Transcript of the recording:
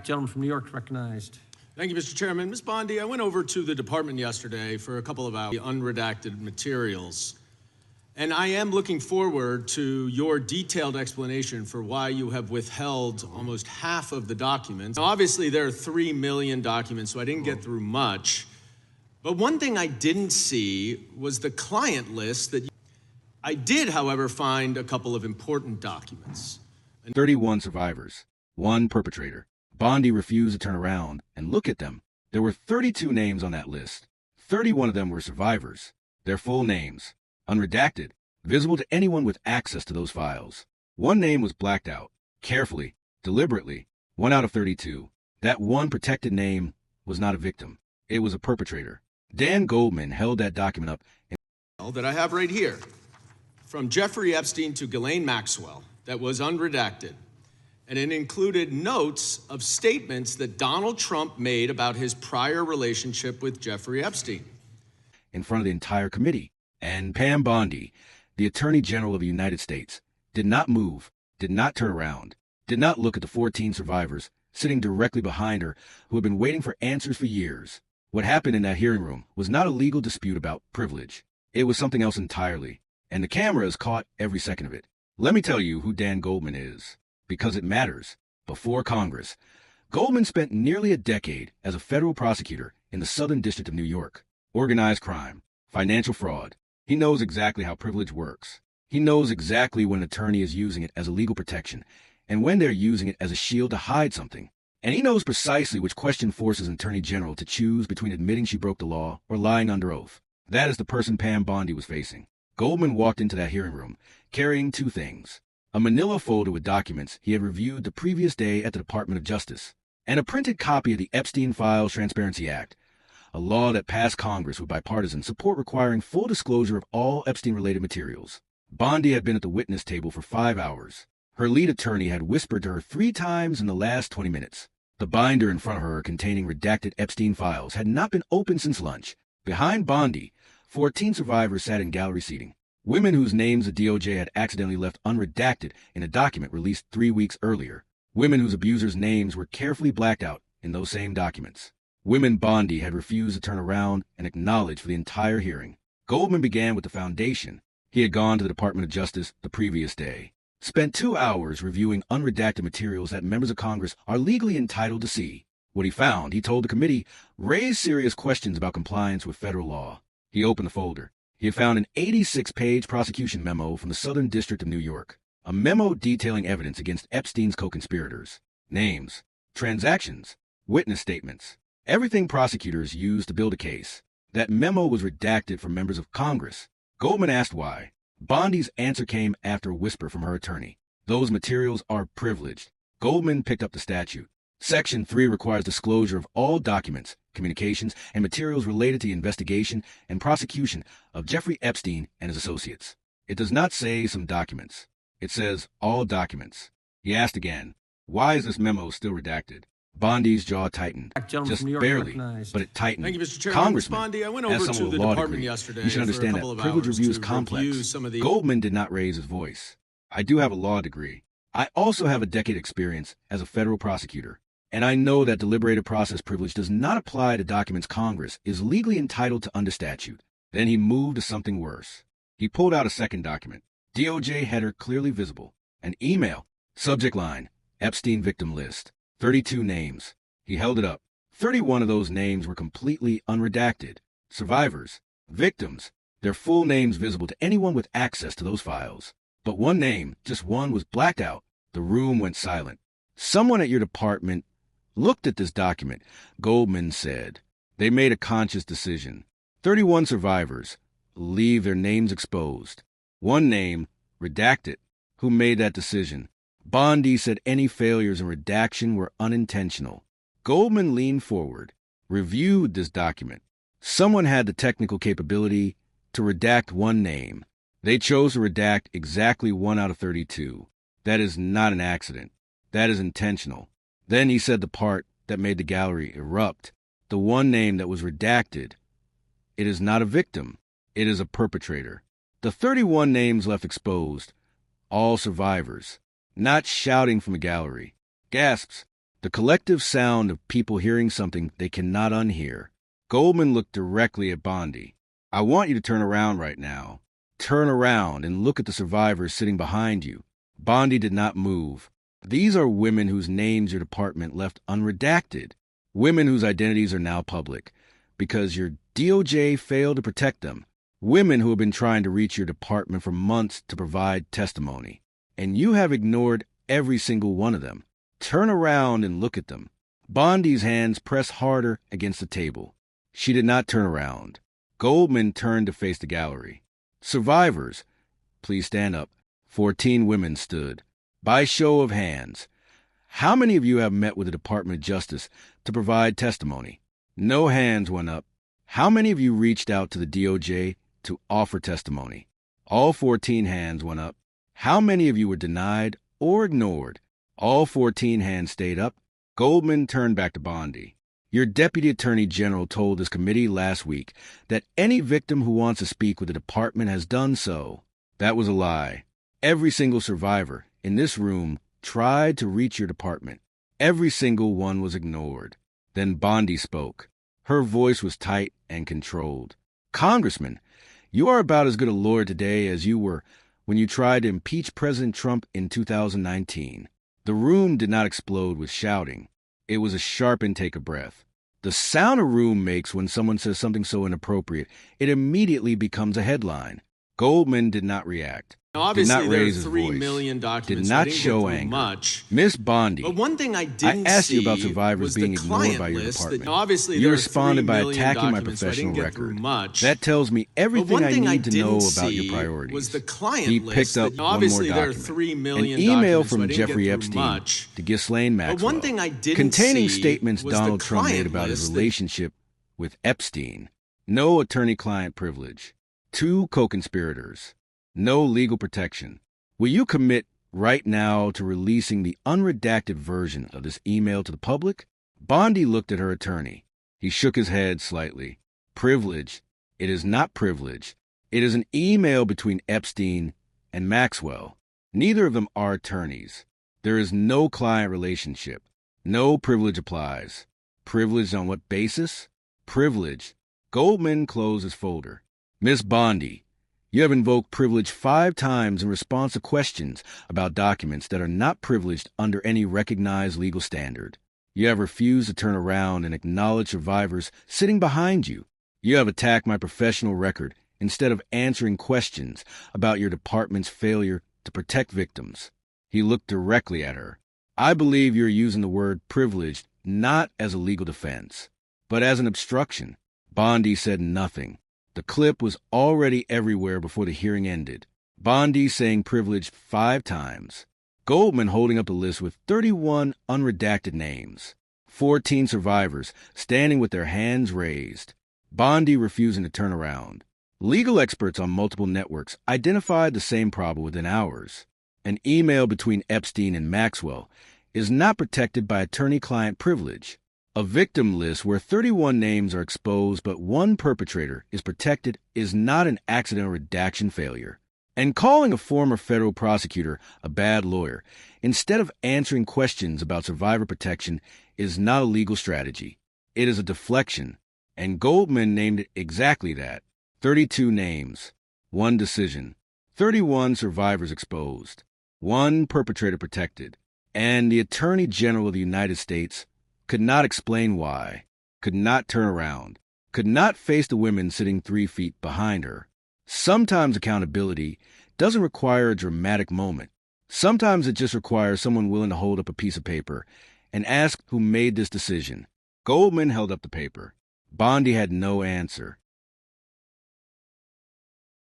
Gentleman from New York is recognized. Thank you, Mr. Chairman. Ms. Bondi, I went over to the department yesterday for a couple of hours unredacted materials, and I am looking forward to your detailed explanation for why you have withheld almost half of the documents. Now, obviously, there are 3 million documents, so I didn't get through much. But one thing I didn't see was the client list that I did, however, find a couple of important documents. 31 survivors, 1 perpetrator. Bondi refused to turn around and look at them. There were 32 names on that list. 31 of them were survivors. Their full names, unredacted, visible to anyone with access to those files. 1 name was blacked out, carefully, deliberately, 1 out of 32. That 1 protected name was not a victim. It was a perpetrator. Dan Goldman held that document up that I have right here, from Jeffrey Epstein to Ghislaine Maxwell, that was unredacted. And it included notes of statements that Donald Trump made about his prior relationship with Jeffrey Epstein. In front of the entire committee. And Pam Bondi, the Attorney General of the United States, did not move, did not turn around, did not look at the 14 survivors sitting directly behind her who had been waiting for answers for years. What happened in that hearing room was not a legal dispute about privilege. It was something else entirely. And the cameras caught every second of it. Let me tell you who Dan Goldman is. Because it matters. Before Congress, Goldman spent nearly a decade as a federal prosecutor in the Southern District of New York. Organized crime, financial fraud. He knows exactly how privilege works. He knows exactly when an attorney is using it as a legal protection and when they're using it as a shield to hide something. And he knows precisely which question forces an attorney general to choose between admitting she broke the law or lying under oath. That is the person Pam Bondi was facing. Goldman walked into that hearing room carrying 2 things. A manila folder with documents he had reviewed the previous day at the Department of Justice, and a printed copy of the Epstein Files Transparency Act, a law that passed Congress with bipartisan support requiring full disclosure of all Epstein-related materials. Bondi had been at the witness table for 5 hours. Her lead attorney had whispered to her 3 times in the last 20 minutes. The binder in front of her containing redacted Epstein files had not been opened since lunch. Behind Bondi, 14 survivors sat in gallery seating. Women whose names the DOJ had accidentally left unredacted in a document released 3 weeks earlier. Women whose abusers' names were carefully blacked out in those same documents. Women Bondi had refused to turn around and acknowledge for the entire hearing. Goldman began with the foundation. He had gone to the Department of Justice the previous day, spent 2 hours reviewing unredacted materials that members of Congress are legally entitled to see. What he found, he told the committee, raised serious questions about compliance with federal law. He opened the folder. He had found an 86-page prosecution memo from the Southern District of New York, a memo detailing evidence against Epstein's co-conspirators, names, transactions, witness statements, everything prosecutors use to build a case. That memo was redacted from members of Congress. Goldman asked why. Bondi's answer came after a whisper from her attorney. Those materials are privileged. Goldman picked up the statute. Section 3 requires disclosure of all documents, communications, and materials related to the investigation and prosecution of Jeffrey Epstein and his associates. It does not say some documents. It says all documents. He asked again, why is this memo still redacted? Bondi's jaw tightened, just barely, but it tightened. Thank you, Mr. Chairman. Congressman, Bondi, I went over as to someone the with a law department degree, yesterday you should understand for a couple that of privilege hours review is to complex. review some of the Goldman did not raise his voice. I do have a law degree. I also have a decade experience as a federal prosecutor. And I know that deliberative process privilege does not apply to documents Congress is legally entitled to under statute. Then he moved to something worse. He pulled out a second document. DOJ header clearly visible. An email. Subject line. Epstein victim list. 32 names. He held it up. 31 of those names were completely unredacted. Survivors. Victims. Their full names visible to anyone with access to those files. But 1 name, just 1, was blacked out. The room went silent. Someone at your department looked at this document, Goldman said. They made a conscious decision. 31 survivors leave their names exposed. 1 name, redacted. Who made that decision? Bondi said any failures in redaction were unintentional. Goldman leaned forward, reviewed this document. Someone had the technical capability to redact 1 name. They chose to redact exactly 1 out of 32. That is not an accident. That is intentional. Then he said the part that made the gallery erupt. The 1 name that was redacted. It is not a victim. It is a perpetrator. The 31 names left exposed. All survivors. Not shouting from a gallery. Gasps. the collective sound of people hearing something they cannot unhear. Goldman looked directly at Bondi. I want you to turn around right now. Turn around and look at the survivors sitting behind you. Bondi did not move. These are women whose names your department left unredacted. Women whose identities are now public because your DOJ failed to protect them. Women who have been trying to reach your department for months to provide testimony. And you have ignored every single one of them. Turn around and look at them. Bondi's hands pressed harder against the table. She did not turn around. Goldman turned to face the gallery. Survivors, please stand up. 14 women stood. By show of hands, how many of you have met with the Department of Justice to provide testimony? No hands went up. How many of you reached out to the DOJ to offer testimony? All 14 hands went up. How many of you were denied or ignored? All 14 hands stayed up. Goldman turned back to Bondi. Your Deputy Attorney General told this committee last week that any victim who wants to speak with the department has done so. That was a lie. Every single survivor in this room tried to reach your department. Every single one was ignored. Then Bondi spoke. Her voice was tight and controlled. Congressman, you are about as good a lawyer today as you were when you tried to impeach President Trump in 2019. The room did not explode with shouting. It was a sharp intake of breath. The sound a room makes when someone says something so inappropriate, it immediately becomes a headline. Goldman did not react. Now, obviously, did not raise his 3 voice, million documents. did not so I didn't show get through anger. Much. Miss Bondi, But one thing I didn't asked you about see survivors was being the ignored client by your list department. Now, obviously, You there are responded 3 by million attacking my documents, so I professional didn't get through record. much. That tells me But everything one I thing need to know didn't about see your priorities. was the client He list. picked up Now, one more obviously, there are document. 3 million An email documents, so from I didn't Jeffrey get through Epstein much. to Ghislaine But Maxwell, one thing I didn't containing see statements was Donald the Trump made client about his list that- relationship with Epstein. No attorney-client privilege. 2 co-conspirators. No legal protection. Will you commit right now to releasing the unredacted version of this email to the public? Bondi looked at her attorney. He shook his head slightly. Privilege. It is not privilege. It is an email between Epstein and Maxwell. Neither of them are attorneys. There is no client relationship. No privilege applies. Privilege on what basis? Privilege. Goldman closed his folder. Miss Bondi, you have invoked privilege 5 times in response to questions about documents that are not privileged under any recognized legal standard. You have refused to turn around and acknowledge survivors sitting behind you. You have attacked my professional record instead of answering questions about your department's failure to protect victims. He looked directly at her. I believe you're using the word privileged not as a legal defense, but as an obstruction. Bondi said nothing. The clip was already everywhere before the hearing ended. Bondi saying privileged 5 times. Goldman holding up the list with 31 unredacted names. 14 survivors standing with their hands raised. Bondi refusing to turn around. Legal experts on multiple networks identified the same problem within hours. An email between Epstein and Maxwell is not protected by attorney-client privilege. A victim list where 31 names are exposed but 1 perpetrator is protected is not an accidental redaction failure. And calling a former federal prosecutor a bad lawyer instead of answering questions about survivor protection is not a legal strategy. It is a deflection. And Goldman named it exactly that. 32 names, 1 decision, 31 survivors exposed, 1 perpetrator protected, and the Attorney General of the United States could not explain why, could not turn around, could not face the women sitting 3 feet behind her. Sometimes accountability doesn't require a dramatic moment. Sometimes it just requires someone willing to hold up a piece of paper and ask who made this decision. Goldman held up the paper. Bondi had no answer.